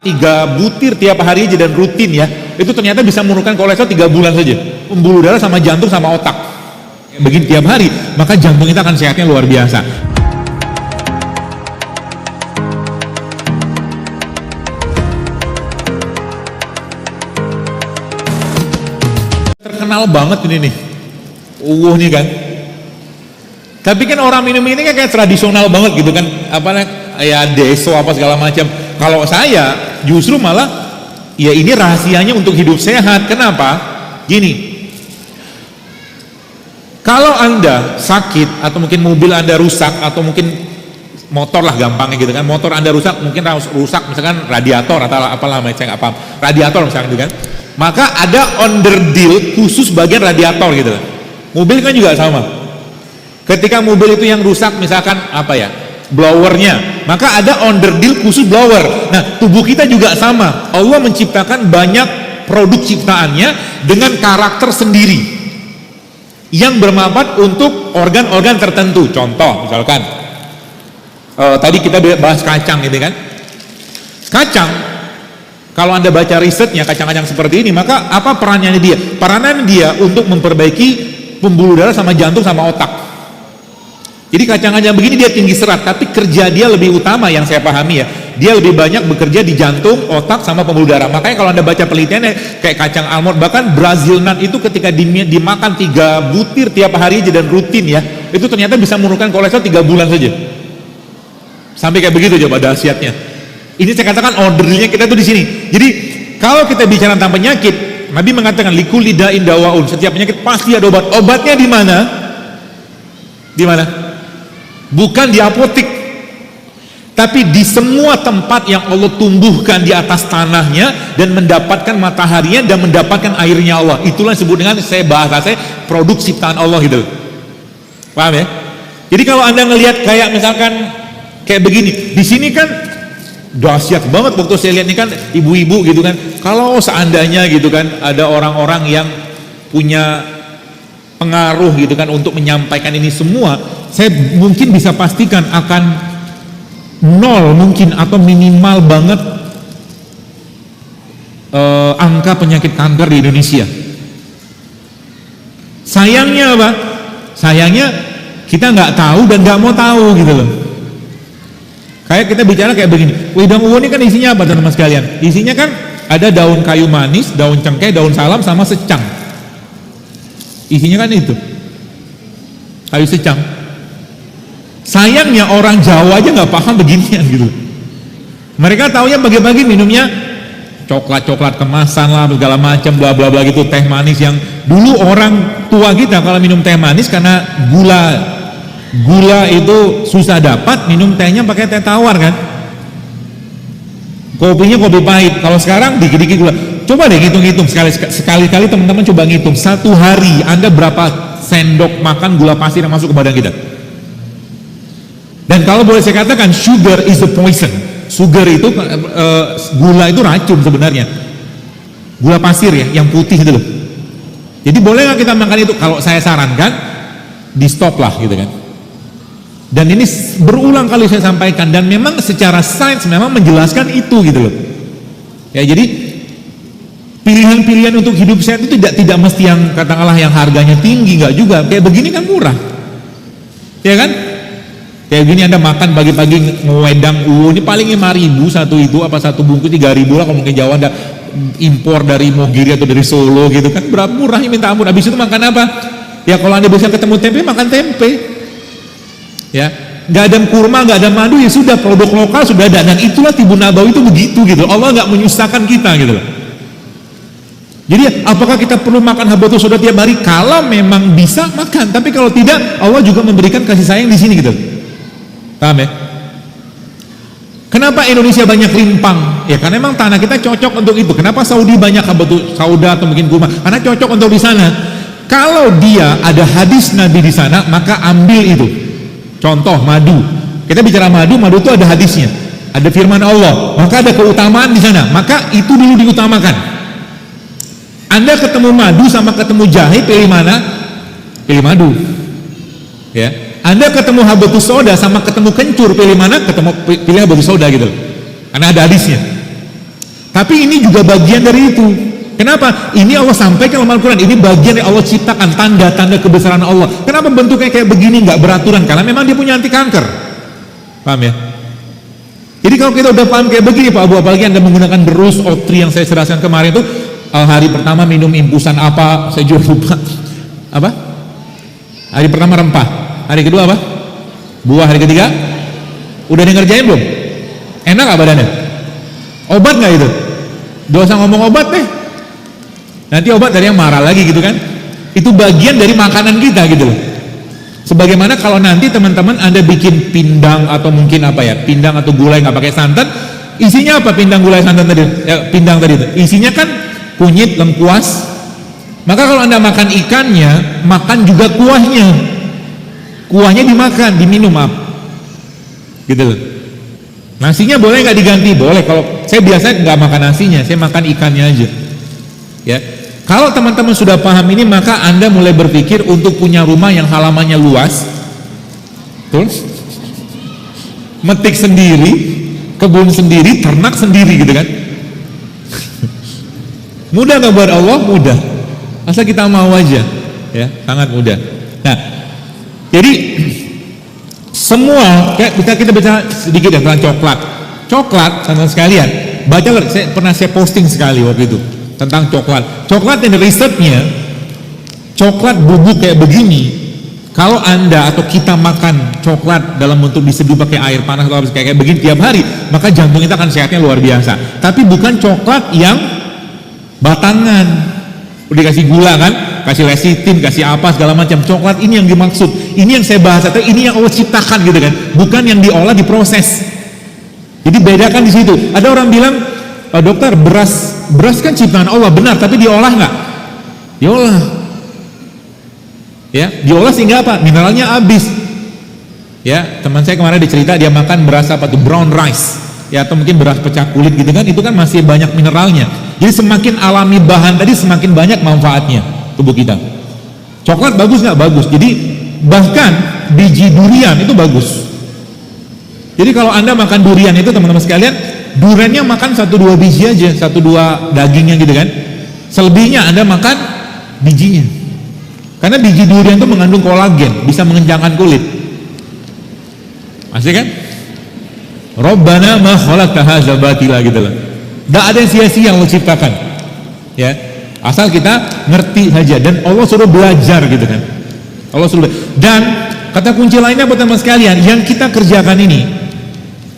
3 butir tiap hari aja dan rutin ya, itu ternyata bisa menurunkan kolesterol 3 bulan saja, pembuluh darah sama jantung sama otak. Begini tiap hari, maka jantung kita akan sehatnya luar biasa. Terkenal banget ini nih, nih kan. Tapi kan orang minum ini kan kayak tradisional banget gitu kan, apa ya deso apa segala macam. Kalau saya justru malah ya ini rahasianya untuk hidup sehat. Kenapa? Gini, kalau Anda sakit atau mungkin mobil Anda rusak atau mungkin motor lah gampangnya gitu kan, motor Anda rusak, mungkin rusak misalkan radiator atau apalah saya nggak paham, radiator misalkan gitu kan, maka ada onderdil khusus bagian radiator gitu. Mobil kan juga sama. Ketika mobil itu yang rusak misalkan apa ya, blowernya, maka ada onderdil khusus blower. Nah, tubuh kita juga sama. Allah menciptakan banyak produk ciptaannya dengan karakter sendiri yang bermanfaat untuk organ-organ tertentu. Contoh misalkan tadi kita bahas kacang gitu kan. Kacang, kalau Anda baca risetnya kacang-kacang seperti ini, maka apa perannya dia? Perannya dia untuk memperbaiki pembuluh darah sama jantung sama otak. Jadi kacang-kacang begini dia tinggi serat, tapi kerja dia lebih utama yang saya pahami ya, dia lebih banyak bekerja di jantung, otak, sama pembuluh darah. Makanya kalau Anda baca penelitiannya kayak kacang almond, bahkan Brazil nut itu ketika dimakan 3 butir tiap hari aja dan rutin ya, itu ternyata bisa menurunkan kolesterol 3 bulan saja. Sampai kayak begitu coba dahsyatnya. Ini saya katakan ordernya kita tuh di sini. Jadi kalau kita bicara tentang penyakit, Nabi mengatakan likulli da'in dawaun, setiap penyakit pasti ada obat. Obatnya di mana? Di mana? Bukan di apotik, tapi di semua tempat yang Allah tumbuhkan di atas tanahnya dan mendapatkan mataharinya dan mendapatkan airnya Allah. Itulah yang disebut dengan, saya bahasa saya, produk ciptaan Allah gitu. Paham ya? Jadi kalau Anda ngelihat kayak misalkan kayak begini, di sini kan dahsyat banget waktu saya lihat ini kan ibu-ibu gitu kan. Kalau seandainya gitu kan ada orang-orang yang punya pengaruh gitu kan untuk menyampaikan ini semua, saya mungkin bisa pastikan akan 0 mungkin atau minimal banget angka penyakit kanker di Indonesia. Sayangnya apa? Sayangnya kita nggak tahu dan nggak mau tahu gitu loh. Kayak kita bicara kayak begini, wedang uwo ini kan isinya apa teman-teman sekalian? Isinya kan ada daun kayu manis, daun cengkeh, daun salam, sama secang. Isinya kan itu kayu secang. Sayangnya orang Jawa aja nggak paham beginian gitu. Mereka taunya bagi-bagi minumnya coklat-coklat kemasan lah segala macam bla bla bla gitu, teh manis yang dulu orang tua kita kalau minum teh manis karena gula itu susah dapat, minum tehnya pakai teh tawar kan. Kopinya kopi pahit. Kalau sekarang dikit-dikit gula. Coba deh hitung-hitung sekali-kali teman-teman coba ngitung satu hari Anda berapa sendok makan gula pasir yang masuk ke badan kita. Dan kalau boleh saya katakan, sugar is a poison. Sugar itu gula itu racun sebenarnya. Gula pasir ya, yang putih itu loh. Jadi boleh nggak kita makan itu? Kalau saya sarankan di stop lah gitu kan. Dan ini berulang kali saya sampaikan, dan memang secara sains memang menjelaskan itu gitu loh. Ya jadi pilihan-pilihan untuk hidup sehat itu tidak mesti yang katakanlah yang harganya tinggi, nggak juga. Kayak begini kan murah, ya kan? Kayak gini Anda makan pagi-pagi wedang uwo ini paling 5.000 satu itu, apa satu bungkus 3.000 lah kalau mungkin Jawa Anda impor dari Mogiri atau dari Solo gitu kan, berapa murahnya minta ampun. Habis itu makan apa? Ya kalau Anda bisa ketemu tempe, makan tempe. Ya, nggak ada kurma, nggak ada madu, ya sudah, produk lokal sudah ada. Dan itulah Tibun Nabawi itu begitu gitu. Allah nggak menyusahkan kita gitu loh. Jadi apakah kita perlu makan habatus sauda tiap hari? Kalau memang bisa makan, tapi kalau tidak, Allah juga memberikan kasih sayang di sini gitu. Paham ya? Kenapa Indonesia banyak limpang? Ya karena memang tanah kita cocok untuk itu. Kenapa Saudi banyak habatus sauda atau mungkin kurma? Karena cocok untuk di sana. Kalau dia ada hadis Nabi di sana, maka ambil itu. Contoh madu. Kita bicara madu itu ada hadisnya. Ada firman Allah, maka ada keutamaan di sana. Maka itu dulu diutamakan. Anda ketemu madu sama ketemu jahe, pilih mana? Pilih madu. Ya. Anda ketemu habatus sauda sama ketemu kencur, pilih mana? Pilih habatus sauda gitu. Karena ada hadisnya. Tapi ini juga bagian dari itu. Kenapa? Ini Allah sampaikan dalam Al-Quran. Ini bagian yang Allah ciptakan, tanda-tanda kebesaran Allah. Kenapa bentuknya kayak begini, nggak beraturan? Karena memang dia punya anti kanker. Paham ya? Jadi kalau kita udah paham kayak begini Pak Abu, apalagi Anda menggunakan berus O3 yang saya jelaskan kemarin itu, hari pertama minum impusan apa, saya juga lupa. Apa? Hari pertama rempah, hari kedua apa? Buah, hari ketiga? Udah ngerjain belum? Enak gak badannya? Obat gak itu? Gak usah ngomong obat deh. Nanti obat dari yang marah lagi gitu kan. Itu bagian dari makanan kita gitu loh. Sebagaimana kalau nanti teman-teman Anda bikin pindang atau mungkin apa ya, pindang atau gulai nggak pakai santan, isinya apa pindang gulai santan tadi? Pindang tadi itu. Isinya kan kunyit, lengkuas. Maka kalau Anda makan ikannya, makan juga kuahnya. Kuahnya dimakan, diminum maaf. Gitu loh. Nasinya boleh nggak diganti? Boleh. Kalau saya biasa nggak makan nasinya, saya makan ikannya aja. Ya. Kalau teman-teman sudah paham ini, maka Anda mulai berpikir untuk punya rumah yang halamannya luas, betul? Metik sendiri, kebun sendiri, ternak sendiri gitu kan? Mudah nggak buat Allah? Mudah. Asal kita mau aja, ya, sangat mudah. Nah, jadi semua kita bicara sedikit tentang coklat. Coklat, teman-teman sekalian, baca, saya posting sekali waktu itu tentang coklat. Coklat yang risetnya, coklat bubuk kayak begini, kalau Anda atau kita makan coklat dalam bentuk diseduh pakai air panas atau kayak begini tiap hari, maka jantung kita akan sehatnya luar biasa. Tapi bukan coklat yang batangan, udah dikasih gula kan, kasih lecitin, kasih apa segala macam. Coklat ini yang dimaksud, ini yang saya bahas, atau ini yang Allah ciptakan gitu kan, bukan yang diolah, diproses. Jadi bedakan di situ. Ada orang bilang, dokter, beras kan ciptaan Allah, benar, tapi diolah nggak? Diolah, ya, diolah sehingga apa? Mineralnya habis. Ya, teman saya kemarin dicerita dia makan beras apa tuh, brown rice, ya, atau mungkin beras pecah kulit gitu kan, itu kan masih banyak mineralnya. Jadi semakin alami bahan tadi, semakin banyak manfaatnya tubuh kita. Coklat bagus nggak? Bagus. Jadi bahkan biji durian itu bagus. Jadi kalau Anda makan durian itu teman-teman sekalian, duriannya makan 1-2 biji aja, 1-2 dagingnya gitu kan. Selebihnya Anda makan bijinya. Karena biji durian itu mengandung kolagen, bisa mengencangkan kulit. Masih kan? Rabbana ma khalaqta hadza batila gitu loh. Enggak ada yang sia-sia yang Allah ciptakan. Ya. Asal kita ngerti saja, dan Allah suruh belajar gitu kan. Allah suruh. Dan kata kunci lainnya buat teman sekalian, yang kita kerjakan ini.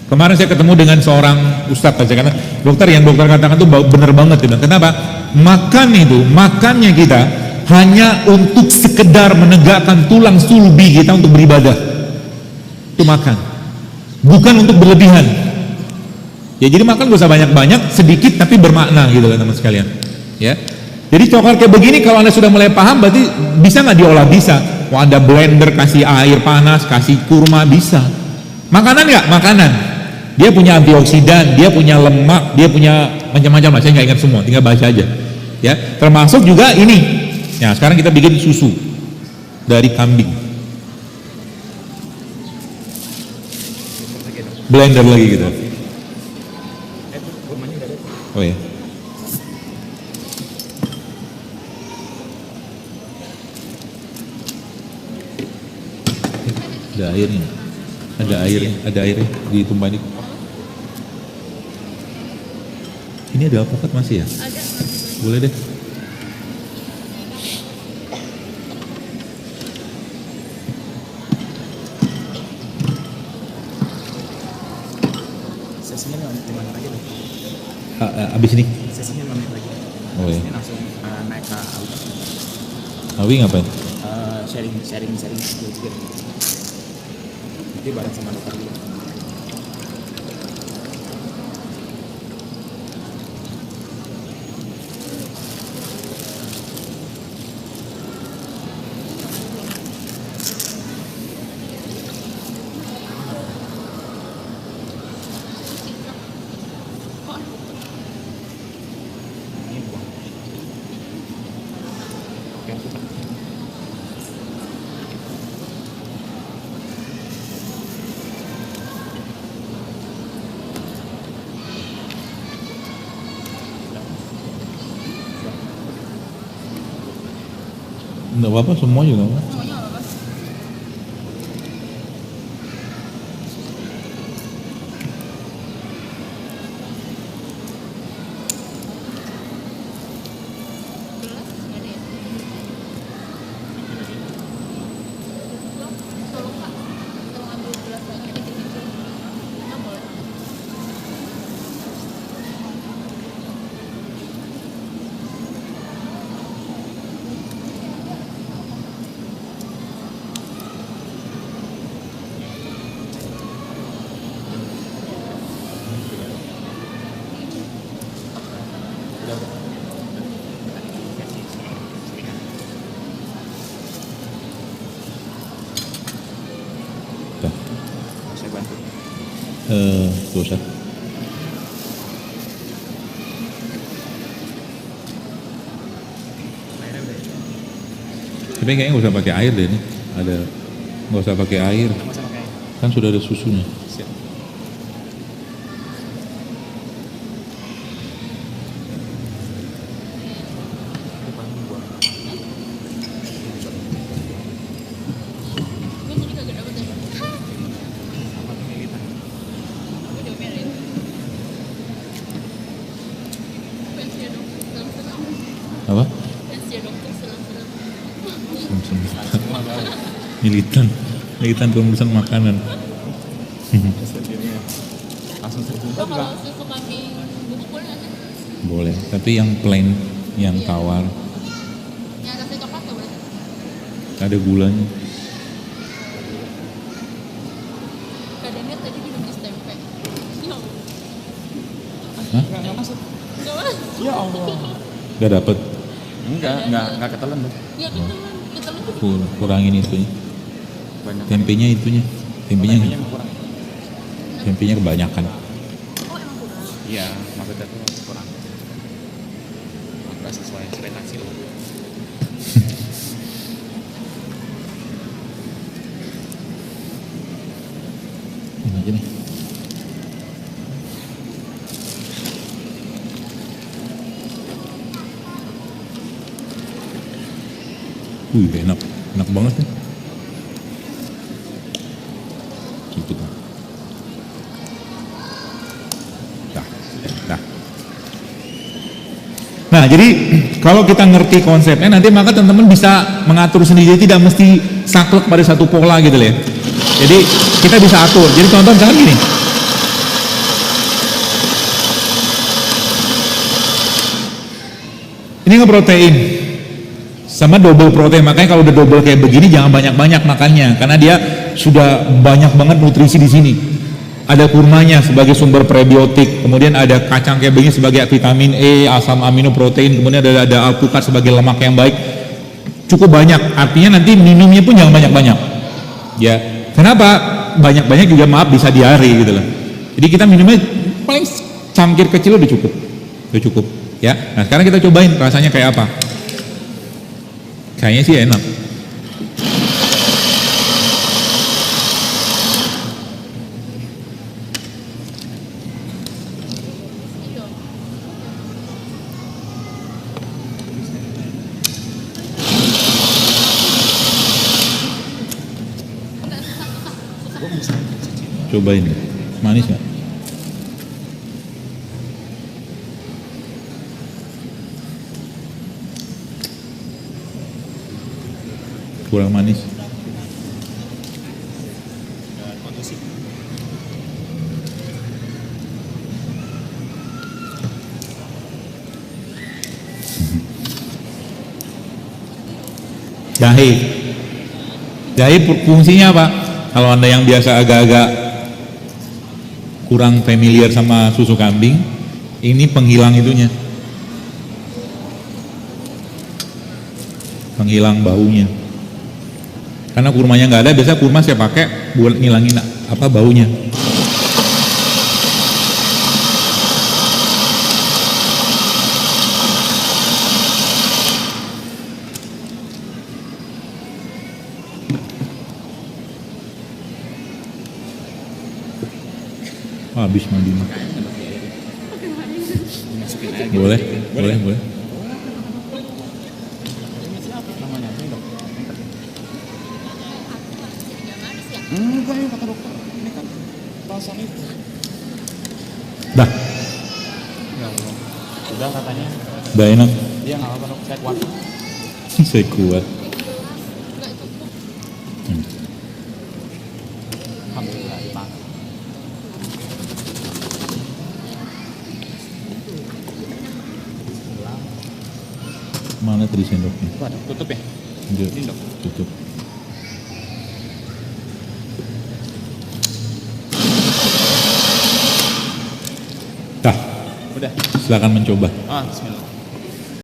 Kemarin saya ketemu dengan seorang ustadz, saya kata, dokter, yang dokter katakan itu benar banget. Dia bilang, kenapa? Makannya kita hanya untuk sekedar menegakkan tulang sulbi kita untuk beribadah. Itu makan, bukan untuk berlebihan. Ya, jadi makan gak usah banyak-banyak, sedikit tapi bermakna gitu kan teman sekalian. Ya, jadi coklat kayak begini kalau Anda sudah mulai paham, berarti bisa nggak diolah? Bisa. Wah, Anda blender, kasih air panas, kasih kurma, bisa. Makanan nggak? Makanan. Dia punya antioksidan, dia punya lemak, dia punya macam-macam lah. Saya nggak ingat semua, tinggal baca aja. Ya, termasuk juga ini. Ya, sekarang kita bikin susu dari kambing. Blender lagi gitu. Oh ya. Ada airnya. Ada airnya ditumpahin. Ini ada alpukat masih ya? Ada. Boleh deh. Sesinya 5 menit lagi deh. Abis ini? Sesinya 5 menit lagi. Oh iya. Ini langsung naik ke Awi. Awi ngapain? Sharing juga. Nanti bareng sama dokter juga. Enggak apa-apa, semua juga nggak apa-apa. Semuanya nggak apa-apa. Gelas nggak ada ya? Tolong Pak, tolong ambil gelas lagi kecil-kecil. Nggak boleh. Tuh. Saya bantu. Gak usah. Airnya udah ya. Tapi kayaknya nggak usah pakai air deh nih. Ada nggak usah pakai air. Sama-sama kayak. Kan sudah ada susunya. Siap. Itu paling buat. Gue jadi kagak dapet ya. Sama militan. Gue diomelin. Fansnya dokter selang-selang. Apa? Fansnya dokter selang-selang. Semua tahu. Militan pengurusan makanan. Sendirinya. Langsung terjumpa Lo juga. kalau susu kambing bubuk boleh nggak sih? Boleh. Tapi yang plain, yang tawar, Yang atasnya coklat nggak boleh? ada gulanya. Kadangnya tadi minum es tempe. Ya Allah. Hah? Enggak masuk. Nggak mas. Ya Allah. Gak dapet. Enggak ketelan tuh. Ya ketelan. Ketelan tuh. Kurangin itunya. Banyak. Tempenya itunya. Tempenya kurang. tempenya kebanyakan. Oh emang kurang. Iya, maksudnya tuh kurang. Enggak sesuai ekspektasi lo. Ini aja nih. Enak. Enak banget nih. Gitu kan. Dah. Nah, jadi kalau kita ngerti konsepnya nanti maka teman-teman bisa mengatur sendiri, tidak mesti saklek pada satu pola gitu loh ya. Jadi kita bisa atur. Jadi contoh misalkan gini. Ini ngeprotein sama double protein, makanya kalau udah double kayak begini jangan banyak-banyak makannya karena dia sudah banyak banget nutrisi di sini. Ada kurmanya sebagai sumber prebiotik, kemudian ada kacang kayak begini sebagai vitamin E, asam amino protein, kemudian ada alpukat sebagai lemak yang baik. Cukup banyak, artinya nanti minumnya pun jangan banyak-banyak. Ya, kenapa? Banyak-banyak juga maaf bisa diare gitu loh. Jadi kita minumnya paling cangkir kecil udah cukup, ya. Nah sekarang kita cobain rasanya kayak apa. Kayaknya sih enak. Cobain, manis nggak? Kurang manis. Jahe fungsinya apa? Kalau Anda yang biasa agak-agak kurang familiar sama susu kambing, ini penghilang itunya, penghilang baunya. Karena kurmanya nggak ada, biasa kurma saya pakai buat ngilangin apa baunya. Habis mandi. Masukin aja. Boleh. Ini siapa namanya? Ini dok. pasang itu. Dah, Ya Allah. Udah katanya. udah enak. Dia nggak apa-apa dok. Saya kuat. Saya kuat. Enggak cukup. Alhamdulillah dimakan. Mana tadi sendoknya? Tuh ada. Tutup ya. Enggak, Ini dok. tutup. Dah, Udah. silakan mencoba. Ah, Bismillah.